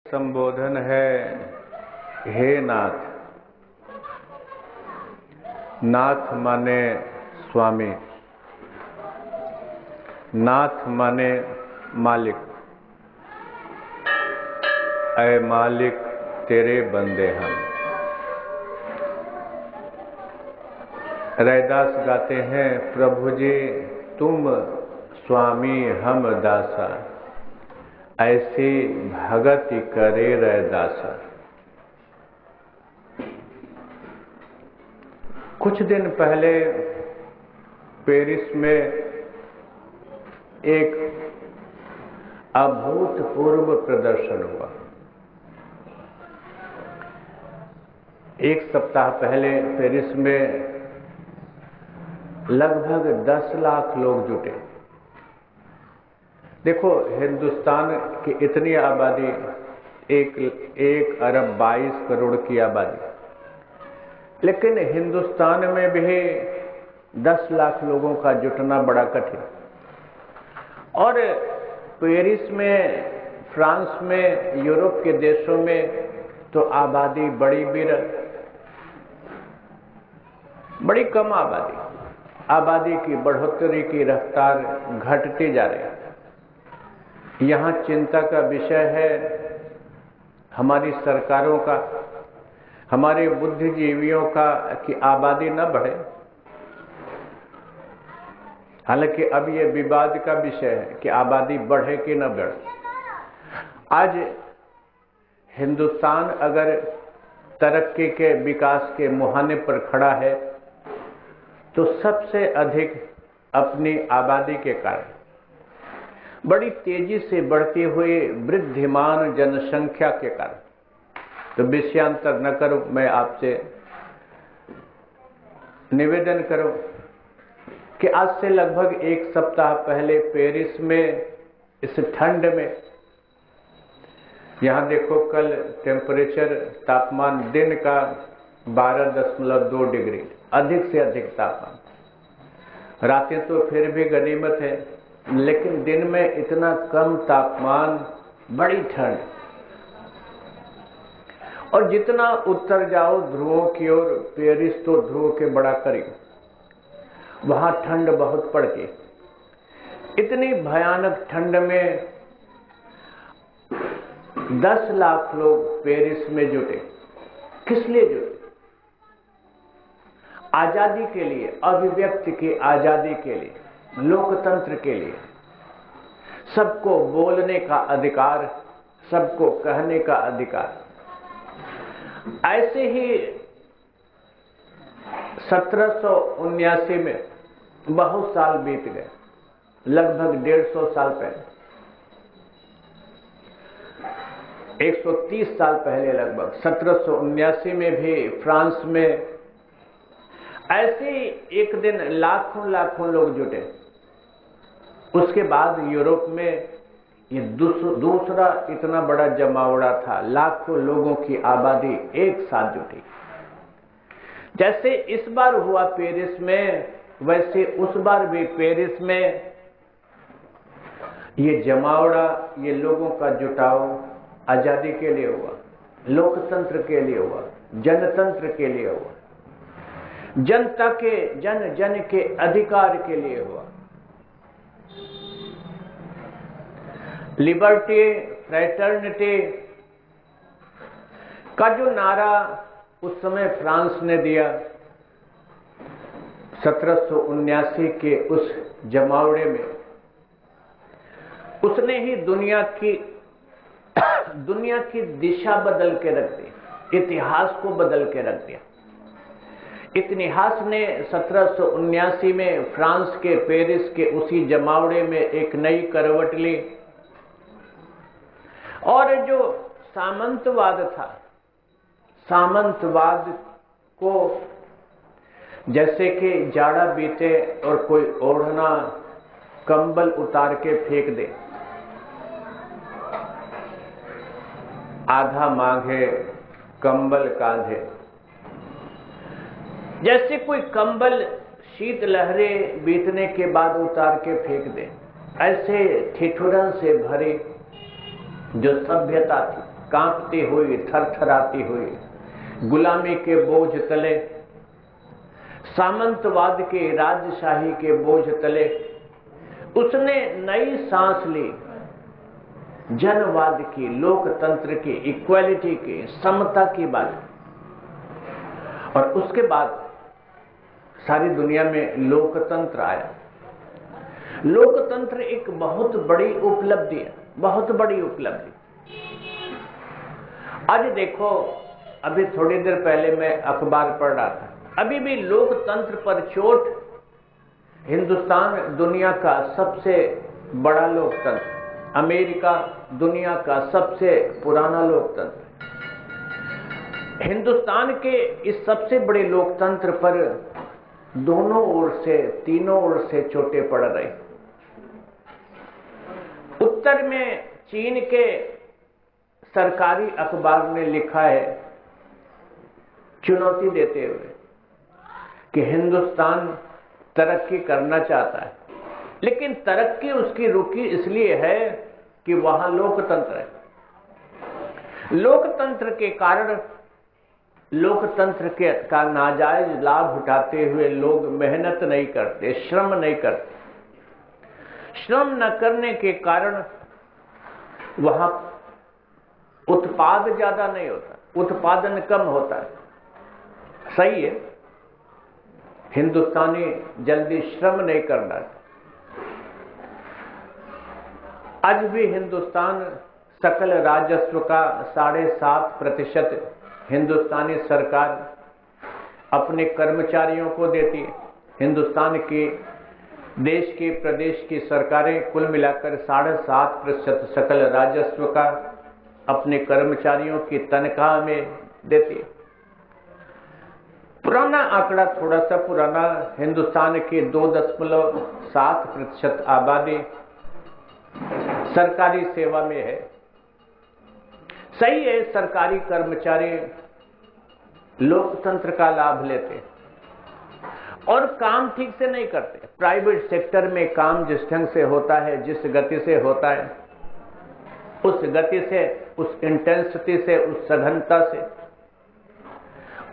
संबोधन है, हे नाथ। नाथ माने स्वामी, नाथ माने मालिक। ऐ मालिक तेरे बंदे हम। रैदास गाते हैं, प्रभु जी तुम स्वामी हम दासा, ऐसी भगति करे रैदासा। कुछ दिन पहले पेरिस में एक अभूतपूर्व प्रदर्शन हुआ। एक सप्ताह पहले पेरिस में लगभग 10 लाख लोग जुटे। देखो, हिंदुस्तान की इतनी आबादी, 1 अरब 22 करोड़ की आबादी, लेकिन हिंदुस्तान में भी 10 लाख लोगों का जुटना बड़ा कठिन। और पेरिस में, फ्रांस में, यूरोप के देशों में तो आबादी बड़ी विरल, बड़ी कम आबादी। आबादी की बढ़ोतरी की रफ्तार घटती जा रही है। यहाँ चिंता का विषय है हमारी सरकारों का, हमारे बुद्धिजीवियों का, कि आबादी न बढ़े। हालांकि अब ये विवाद का विषय है कि आबादी बढ़े कि न बढ़े। आज हिंदुस्तान अगर तरक्की के, विकास के मुहाने पर खड़ा है तो सबसे अधिक अपनी आबादी के कारण, बड़ी तेजी से बढ़ती हुई वृद्धिमान जनसंख्या के कारण। तो विषयांतर न करो, मैं आपसे निवेदन करूं कि आज से लगभग 1 सप्ताह पहले पेरिस में इस ठंड में, यहां देखो कल टेम्परेचर, तापमान दिन का 12.2 डिग्री, अधिक से अधिक तापमान। रातें तो फिर भी गनीमत है, लेकिन दिन में इतना कम तापमान, बड़ी ठंड। और जितना उत्तर जाओ ध्रुवों की ओर, पेरिस तो ध्रुव के बड़ा करीब, वहां ठंड बहुत पड़ती। इतनी भयानक ठंड में 10 लाख लोग पेरिस में जुटे। किस लिए जुटे? आजादी के लिए, अभिव्यक्ति की आजादी के लिए, लोकतंत्र के लिए, सबको बोलने का अधिकार, सबको कहने का अधिकार। ऐसे ही 1779 में बहुत साल बीत गए, लगभग 150 साल पहले, 130 साल पहले लगभग 1779 में भी फ्रांस में ऐसे एक दिन लाखों लाखों लोग जुटे। उसके बाद यूरोप में ये दूसरा इतना बड़ा जमावड़ा था, लाखों लोगों की आबादी एक साथ जुटी। जैसे इस बार हुआ पेरिस में, वैसे उस बार भी पेरिस में ये जमावड़ा, ये लोगों का जुटाव आजादी के लिए हुआ, लोकतंत्र के लिए हुआ, जनतंत्र के लिए हुआ, जनता के, जन जन के अधिकार के लिए हुआ। लिबर्टी, फ्रैटर्निटी का जो नारा उस समय फ्रांस ने दिया, 1779 के उस जमावड़े में, उसने ही दुनिया की दिशा बदल के रख दी, इतिहास को बदल के रख दिया। इतिहास ने 1779 में फ्रांस के पेरिस के उसी जमावड़े में एक नई करवट ली। और जो सामंतवाद था, सामंतवाद को, जैसे कि जाड़ा बीते और कोई ओढ़ना, कंबल उतार के फेंक दे, आधा मांगे कंबल कांधे, जैसे कोई कंबल शीत लहरें बीतने के बाद उतार के फेंक दे, ऐसे ठिठुरन से भरी जो सभ्यता थी, कांपती हुई, थरथराती हुई, गुलामी के बोझ तले, सामंतवाद के, राजशाही के बोझ तले उसने नई सांस ली, जनवाद की, लोकतंत्र की, इक्वालिटी की, समता की बात। और उसके बाद सारी दुनिया में लोकतंत्र आया। लोकतंत्र एक बहुत बड़ी उपलब्धि है, बहुत बड़ी उपलब्धि। आज देखो, अभी थोड़ी देर पहले मैं अखबार पढ़ रहा था, अभी भी लोकतंत्र पर चोट। हिंदुस्तान दुनिया का सबसे बड़ा लोकतंत्र, अमेरिका दुनिया का सबसे पुराना लोकतंत्र। हिंदुस्तान के इस सबसे बड़े लोकतंत्र पर दोनों ओर से, तीनों ओर से चोटें पड़ रही। उत्तर में चीन के सरकारी अखबार ने लिखा है, चुनौती देते हुए, कि हिंदुस्तान तरक्की करना चाहता है, लेकिन तरक्की उसकी रुकी इसलिए है कि वहां लोकतंत्र है। लोकतंत्र के कारण, लोकतंत्र के का नाजायज लाभ उठाते हुए लोग मेहनत नहीं करते, श्रम नहीं करते। श्रम न करने के कारण वहां उत्पाद ज्यादा नहीं होता, उत्पादन कम होता है। सही है, हिंदुस्तानी जल्दी श्रम नहीं करना। आज भी हिंदुस्तान सकल राजस्व का 7.5% हिंदुस्तानी सरकार अपने कर्मचारियों को देती है। हिंदुस्तान की, देश की, प्रदेश की सरकारें कुल मिलाकर 7.5% सकल राजस्व का अपने कर्मचारियों की तनख्वाह में देती है। पुराना आंकड़ा, थोड़ा सा पुराना, हिंदुस्तान की 2.7% आबादी सरकारी सेवा में है। सही है, सरकारी कर्मचारी लोकतंत्र का लाभ लेते और काम ठीक से नहीं करते। प्राइवेट सेक्टर में काम जिस ढंग से होता है, जिस गति से होता है, उस गति से, उस इंटेंसिटी से, उस सघनता से,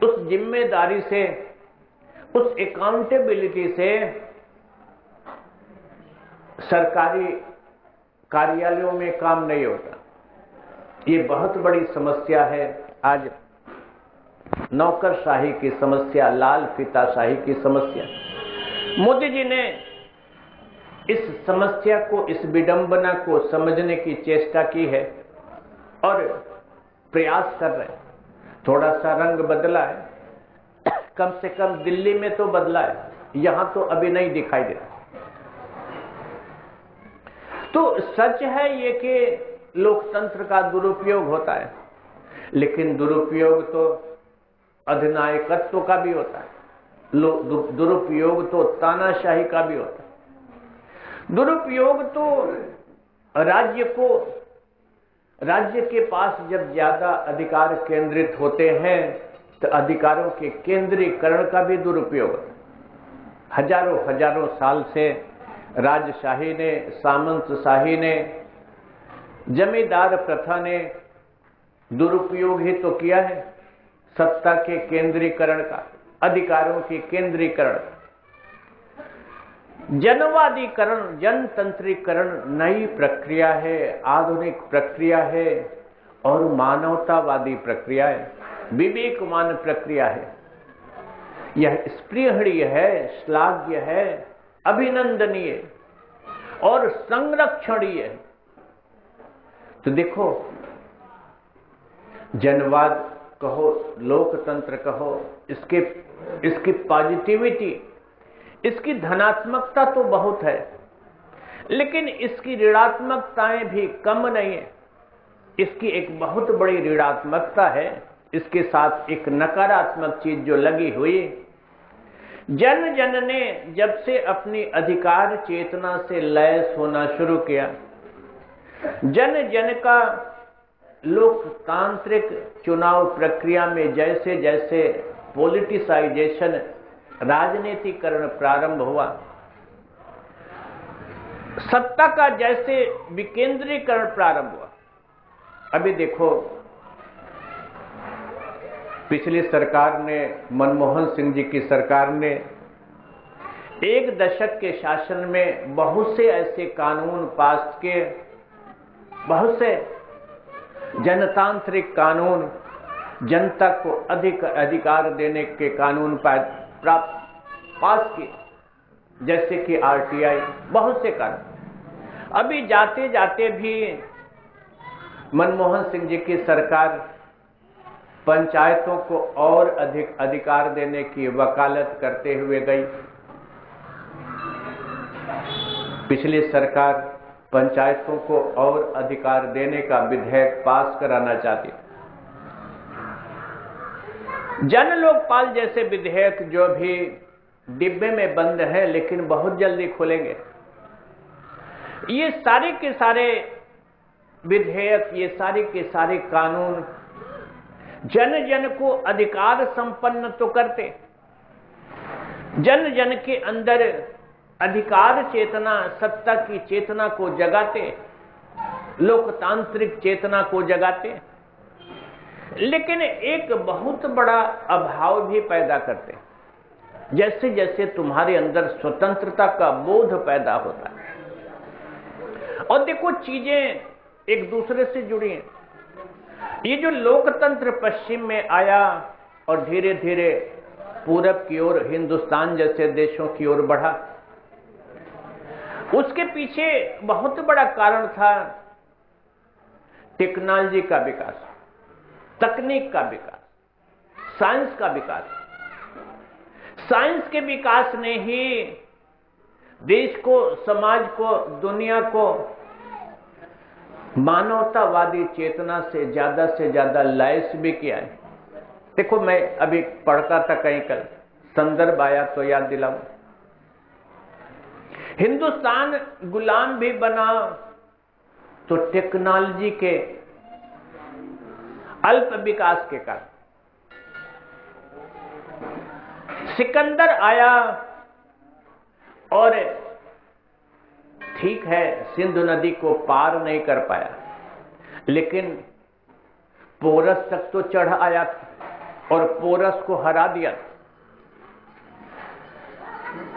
उस जिम्मेदारी से, उस अकाउंटेबिलिटी से सरकारी कार्यालयों में काम नहीं होता। ये बहुत बड़ी समस्या है आज, नौकरशाही की समस्या, लाल फीताशाही की समस्या। मोदी जी ने इस समस्या को, इस विडंबना को समझने की चेष्टा की है और प्रयास कर रहे हैं। थोड़ा सा रंग बदला है, कम से कम दिल्ली में तो बदला है, यहां तो अभी नहीं दिखाई देता। तो सच है ये कि लोकतंत्र का दुरुपयोग होता है, लेकिन दुरुपयोग तो अधिनायकत्व का भी होता है, दुरुपयोग तो तानाशाही का भी होता है। दुरुपयोग तो राज्य के पास जब ज्यादा अधिकार केंद्रित होते हैं तो अधिकारों के केंद्रीकरण का भी दुरुपयोग होता है। हजारों साल से राजशाही ने, सामंतशाही ने, जमींदार प्रथा ने दुरुपयोग ही तो किया है सत्ता के केंद्रीकरण का, अधिकारों के केंद्रीकरण। जनवादीकरण, जनतंत्रीकरण नई प्रक्रिया है, आधुनिक प्रक्रिया है और मानवतावादी प्रक्रिया है, विवेकवान प्रक्रिया है। यह स्पृहणीय है, श्लाघ्य है, अभिनंदनीय और संरक्षणीय है। तो देखो, जनवाद कहो, लोकतंत्र कहो, इसकी पॉजिटिविटी, इसकी धनात्मकता तो बहुत है, लेकिन इसकी ऋणात्मकताएं भी कम नहीं है। इसकी एक बहुत बड़ी ऋणात्मकता है, इसके साथ एक नकारात्मक चीज जो लगी हुई। जन जन ने जब से अपनी अधिकार चेतना से लैस होना शुरू किया, जन जन का लोकतांत्रिक चुनाव प्रक्रिया में जैसे जैसे पॉलिटिसाइजेशन, राजनीतिकरण प्रारंभ हुआ, सत्ता का जैसे विकेंद्रीकरण प्रारंभ हुआ। अभी देखो, पिछली सरकार ने, मनमोहन सिंह जी की सरकार ने एक दशक के शासन में बहुत से ऐसे कानून पास किए, बहुत से जनतांत्रिक कानून, जनता को अधिक अधिकार देने के कानून पास किए, जैसे कि आरटीआई, बहुत से कानून। अभी जाते जाते भी मनमोहन सिंह जी की सरकार पंचायतों को और अधिक अधिकार देने की वकालत करते हुए गई। पिछली सरकार पंचायतों को और अधिकार देने का विधेयक पास कराना चाहती। जन लोकपाल जैसे विधेयक जो भी डिब्बे में बंद है लेकिन बहुत जल्दी खुलेंगे, ये सारे के सारे विधेयक, ये सारे के सारे कानून जन जन को अधिकार संपन्न तो करते, जन जन के अंदर अधिकार चेतना, सत्ता की चेतना को जगाते, लोकतांत्रिक चेतना को जगाते, लेकिन एक बहुत बड़ा अभाव भी पैदा करते। जैसे जैसे तुम्हारे अंदर स्वतंत्रता का बोध पैदा होता है और देखो चीजें एक दूसरे से जुड़ी हैं। ये जो लोकतंत्र पश्चिम में आया और धीरे धीरे पूरब की ओर, हिंदुस्तान जैसे देशों की ओर बढ़ा, उसके पीछे बहुत बड़ा कारण था टेक्नोलॉजी का विकास, तकनीक का विकास, साइंस का विकास। साइंस के विकास ने ही देश को, समाज को, दुनिया को मानवतावादी चेतना से ज्यादा लैस भी किया है। देखो, मैं अभी पढ़ता था कहीं, कल संदर्भ आया तो याद दिलाऊं। हिंदुस्तान गुलाम भी बना तो टेक्नोलॉजी के अल्प विकास के कारण। सिकंदर आया और ठीक है, सिंधु नदी को पार नहीं कर पाया, लेकिन पोरस तक तो चढ़ आया था और पोरस को हरा दिया था।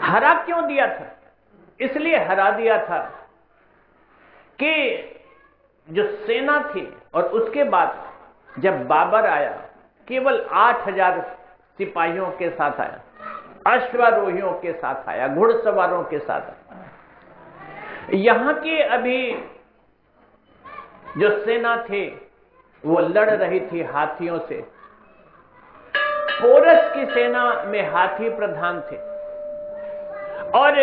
हरा क्यों दिया था? इसलिए हरा दिया था कि जो सेना थी, और उसके बाद जब बाबर आया केवल 8000 सिपाहियों के साथ आया, अश्वारोहियों के साथ आया, घुड़सवारों के साथ आया। यहां की अभी जो सेना थी वो लड़ रही थी हाथियों से। पोरस की सेना में हाथी प्रधान थे और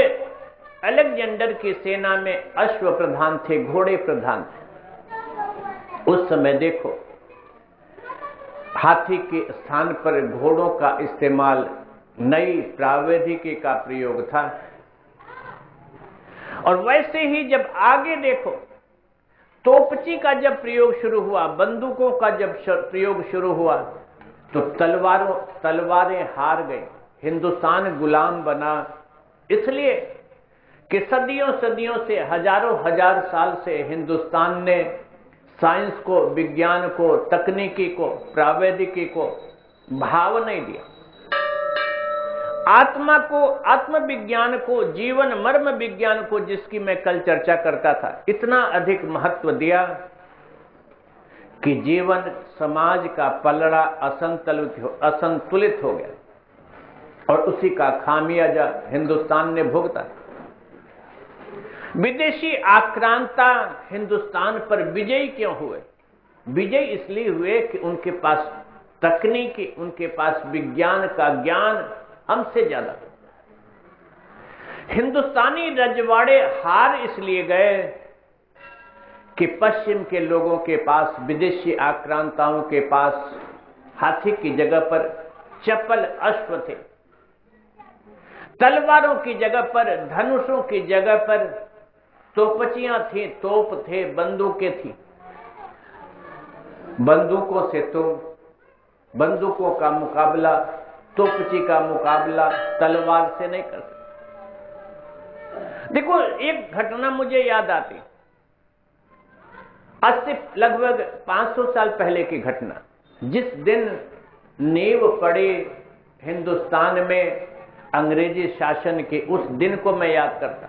अलेक्जेंडर की सेना में अश्व प्रधान थे, घोड़े प्रधान थे। उस समय देखो, हाथी के स्थान पर घोड़ों का इस्तेमाल नई प्रावैधिकी का प्रयोग था। और वैसे ही जब आगे देखो, तोपची का जब प्रयोग शुरू हुआ, बंदूकों का जब प्रयोग शुरू हुआ, तो तलवारें हार गई, हिंदुस्तान गुलाम बना। इसलिए कि सदियों सदियों से, हजारों हजार साल से हिंदुस्तान ने साइंस को, विज्ञान को, तकनीकी को, प्रावैधिकी को भाव नहीं दिया। आत्मा को, आत्मविज्ञान को, जीवन मर्म विज्ञान को, जिसकी मैं कल चर्चा करता था, इतना अधिक महत्व दिया कि जीवन समाज का पलड़ा असंतुलित हो गया और उसी का खामियाजा हिंदुस्तान ने भुगता। विदेशी आक्रांता हिंदुस्तान पर विजयी क्यों हुए? विजयी इसलिए हुए कि उनके पास तकनीकी, उनके पास विज्ञान का ज्ञान हमसे ज्यादा। हिंदुस्तानी रजवाड़े हार इसलिए गए कि पश्चिम के लोगों के पास, विदेशी आक्रांताओं के पास हाथी की जगह पर चपल अश्व थे, तलवारों की जगह पर, धनुषों की जगह पर तोपचियां थी, तोप थे, बंदूकें थी। बंदूकों से तो, बंदूकों का मुकाबला, तोपची का मुकाबला तलवार से नहीं कर सकते। देखो, एक घटना मुझे याद आती, आज से लगभग 500 साल पहले की घटना। जिस दिन नींव पड़ी हिंदुस्तान में अंग्रेजी शासन के, उस दिन को मैं याद करता।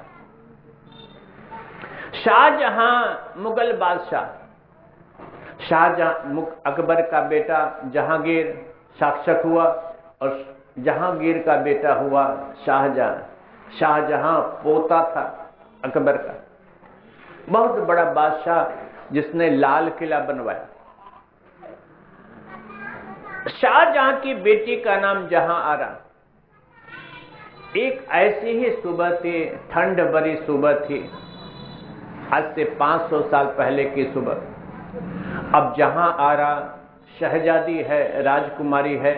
शाहजहां मुगल बादशाह, शाहजहां अकबर का बेटा जहांगीर शासक हुआ और जहांगीर का बेटा हुआ शाहजहां। शाहजहां पोता था अकबर का, बहुत बड़ा बादशाह जिसने लाल किला बनवाया। शाहजहां की बेटी का नाम जहां आरा। एक ऐसी ही सुबह थी, ठंड भरी सुबह थी, आज से 500 साल पहले की सुबह। अब जहां आरा शहजादी है, राजकुमारी है,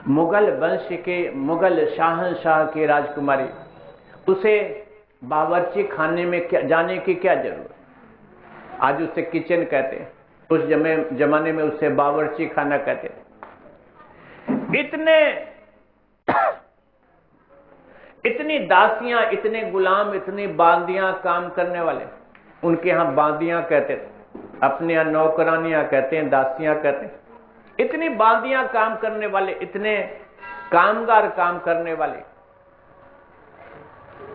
मुगल वंश के मुगल शाहनशाह की राजकुमारी, उसे बावर्ची खाने में जाने की क्या जरूरत। आज उसे किचन कहते हैं, उस जमाने में उसे बावर्ची खाना कहते थे। इतनी दासियां, इतने गुलाम, इतनी बांदियां काम करने वाले, उनके यहां बांदियां कहते थे, अपने यहां नौकरानियां कहते हैं, दासियां कहते हैं। इतनी बांदियां काम करने वाले, इतने कामगार काम करने वाले,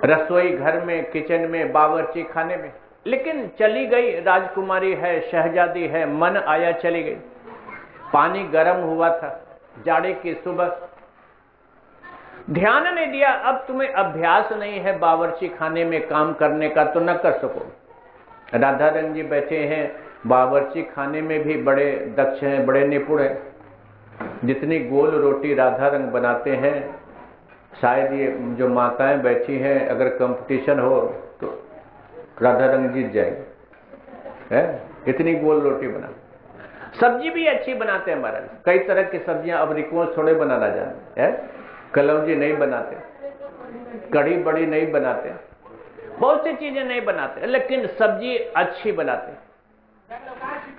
रसोई घर में, किचन में, बावर्ची खाने में। लेकिन चली गई, राजकुमारी है, शहजादी है, मन आया चली गई। पानी गर्म हुआ था, जाड़े की सुबह, ध्यान नहीं दिया। अब तुम्हें अभ्यास नहीं है बावर्ची खाने में काम करने का तो न कर सको। राधा रंग जी बैठे हैं, बावर्ची खाने में भी बड़े दक्ष हैं, बड़े निपुण हैं। जितनी गोल रोटी राधा रंग बनाते हैं, शायद ये जो माताएं बैठी हैं, अगर कंपटीशन हो तो राधा रंग जीत जाएंगे, है? इतनी गोल रोटी बना। सब्जी भी अच्छी बनाते हैं महाराज, कई तरह की सब्जियां। अब रिकोच थोड़े बनाना जानते हैं, कलौजी नहीं बनाते, कढ़ी बड़ी नहीं बनाते, बहुत सी चीजें नहीं बनाते, लेकिन सब्जी अच्छी बनाते।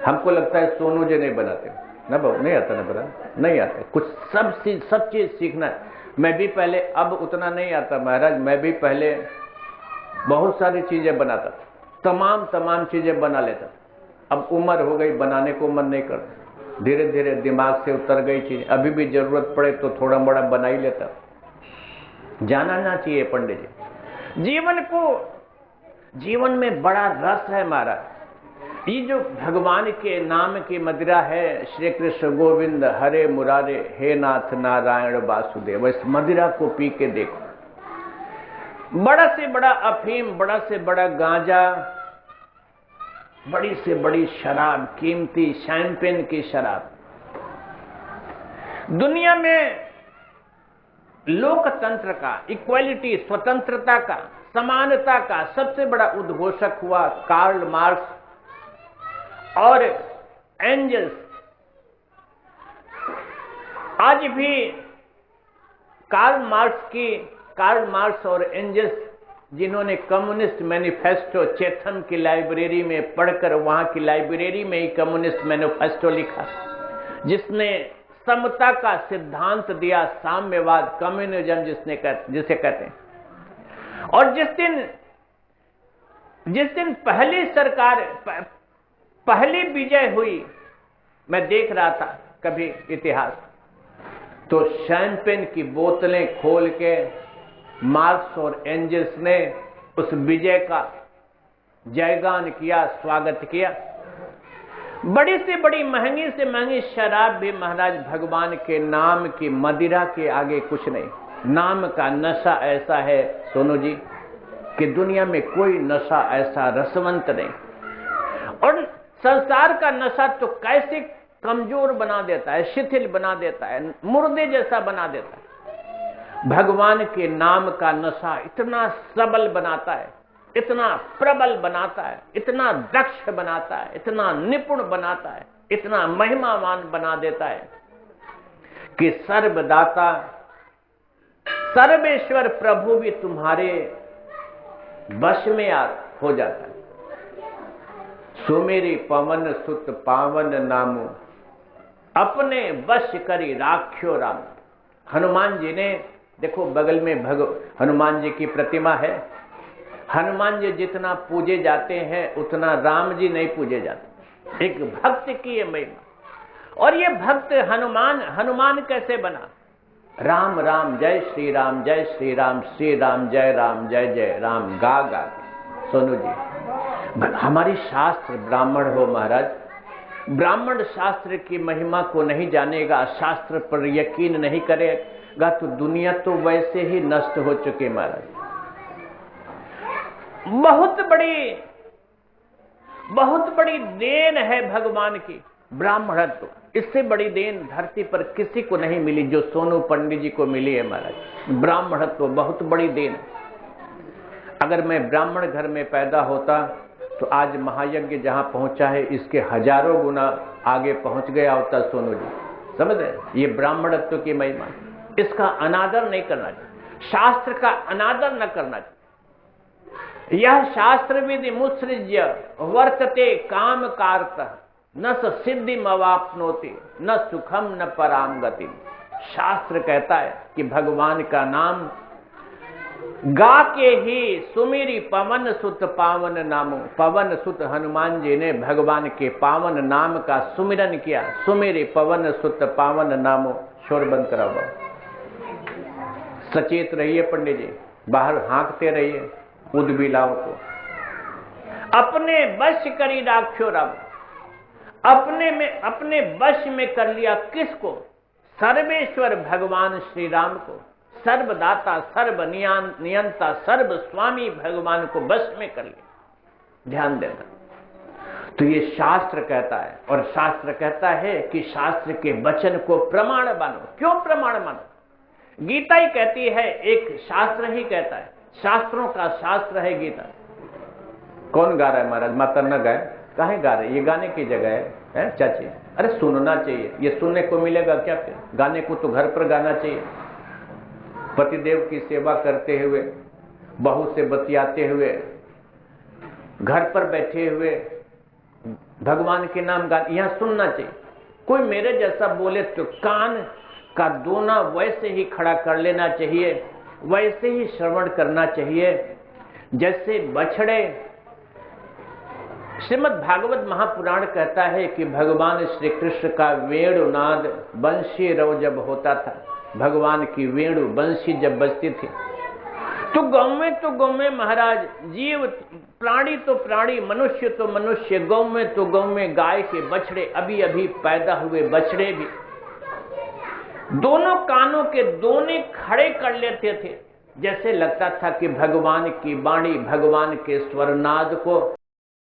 हमको लगता है सोनू जी नहीं बनाते ना, बहुत नहीं आता ना, बना नहीं आता कुछ। सब चीज सीखना है। मैं भी पहले, अब उतना नहीं आता महाराज, मैं भी पहले बहुत सारी चीजें बनाता, तमाम चीजें बना लेता। अब उम्र हो गई, बनाने को मन नहीं करता, धीरे धीरे दिमाग से उतर गई चीज। अभी भी जरूरत पड़े तो थोड़ा मोड़ा बना ही लेता। जाना ना चाहिए पंडित जी, जीवन में बड़ा रस है हमारा। ये जो भगवान के नाम की मदिरा है, श्री कृष्ण गोविंद हरे मुरारे, हे नाथ नारायण वासुदेव, इस मदिरा को पी के देखो। बड़ा से बड़ा अफीम, बड़ा से बड़ा गांजा, बड़ी से बड़ी शराब, कीमती शैंपेन की शराब। दुनिया में लोकतंत्र का, इक्वालिटी, स्वतंत्रता का, समानता का सबसे बड़ा उद्घोषक हुआ कार्ल मार्क्स और एंजल्स। आज भी कार्ल मार्क्स और एंजल्स, जिन्होंने कम्युनिस्ट मैनिफेस्टो चेथम की लाइब्रेरी में पढ़कर, वहां की लाइब्रेरी में ही कम्युनिस्ट मैनिफेस्टो लिखा, जिसने समता का सिद्धांत दिया, साम्यवाद, कम्युनिज्म जिसे कहते हैं। और जिस दिन पहली विजय हुई, मैं देख रहा था कभी इतिहास, तो शैंपेन की बोतलें खोल के मार्क्स और एंजल्स ने उस विजय का जयगान किया, स्वागत किया। बड़ी से बड़ी, महंगी से महंगी शराब भी महाराज भगवान के नाम की मदिरा के आगे कुछ नहीं। नाम का नशा ऐसा है सोनू जी कि दुनिया में कोई नशा ऐसा रसवंत नहीं। और संसार का नशा तो कैसे कमजोर बना देता है, शिथिल बना देता है, मुर्दे जैसा बना देता है। भगवान के नाम का नशा इतना सबल बनाता है, इतना प्रबल बनाता है, इतना दक्ष बनाता है, इतना निपुण बनाता है, इतना महिमावान बना देता है कि सर्वदाता सर्वेश्वर प्रभु भी तुम्हारे वश में हो जाता है। सुमेरी पवन सुत पावन नामो, अपने वश करी राख्यो राम। हनुमान जी ने, देखो बगल में हनुमान जी की प्रतिमा है। हनुमान जी जितना पूजे जाते हैं उतना राम जी नहीं पूजे जाते। एक भक्त की ये महिमा। और ये भक्त हनुमान कैसे बना? राम राम जय श्री राम, जय श्री राम, श्री राम जय जय राम, गा गा के। सोनू जी, हमारी शास्त्र ब्राह्मण हो महाराज, ब्राह्मण शास्त्र की महिमा को नहीं जानेगा, शास्त्र पर यकीन नहीं करेगा, तो दुनिया तो वैसे ही नष्ट हो चुकी महाराज। बहुत बड़ी देन है भगवान की ब्राह्मणत्व। इससे बड़ी देन धरती पर किसी को नहीं मिली जो सोनू पंडित जी को मिली है महाराज। ब्राह्मणत्व बहुत बड़ी देन। अगर मैं ब्राह्मण घर में पैदा होता तो आज महायज्ञ जहां पहुंचा है इसके हजारों गुना आगे पहुंच गया होता सोनू जी। समझ रहे? ये ब्राह्मणत्व की महिमा, इसका अनादर नहीं करना चाहिए, शास्त्र का अनादर न करना चाहिए। यह शास्त्र विधि मुत्सृज्य वर्तते काम कार्तः न सिद्धिम अवाप्नोति न सुखम न पराम गति। शास्त्र कहता है कि भगवान का नाम गा के ही सुमिरी पवन सुत पावन नामो। पवन सुत हनुमान जी ने भगवान के पावन नाम का सुमिरन किया। सुमिरी पवन सुत पावन नामो। शोर बंद कराओ, सचेत रहिए पंडित जी, बाहर हाँकते रहिए उद्बिलाओं को। अपने वश करी राख्यो राम, अपने वश में कर लिया किसको? सर्वेश्वर भगवान श्री राम को। सर्वदाता, सर्व नियंता, सर्व स्वामी भगवान को वश में कर लिया। ध्यान देना। तो ये शास्त्र कहता है, और शास्त्र कहता है कि शास्त्र के वचन को प्रमाण मानो। क्यों प्रमाण मानो? गीता ही कहती है, एक शास्त्र ही कहता है, शास्त्रों का शास्त्र है गीता। कौन गा रहा है महाराज? माता न गाए, काहे गा रहे? ये गाने की जगह है चाची। अरे सुनना चाहिए, ये सुनने को मिलेगा क्या? फिर गाने को तो घर पर गाना चाहिए। पतिदेव की सेवा करते हुए, बहू से बतियाते हुए, घर पर बैठे हुए भगवान के नाम गा, यहां सुनना चाहिए। कोई मेरे जैसा बोले तो कान का दोना वैसे ही खड़ा कर लेना चाहिए, वैसे ही श्रवण करना चाहिए जैसे बछड़े। श्रीमद् भागवत महापुराण कहता है कि भगवान श्री कृष्ण का वेणुनाद बंशी रव जब होता था, भगवान की वेणु बंशी जब बजती थी, तो गौ में महाराज, जीव प्राणी तो प्राणी, मनुष्य तो मनुष्य, गौ में गाय के बछड़े, अभी अभी पैदा हुए बछड़े भी दोनों कानों के दोने खड़े कर लेते थे, जैसे लगता था कि भगवान की वाणी, भगवान के स्वरनाद को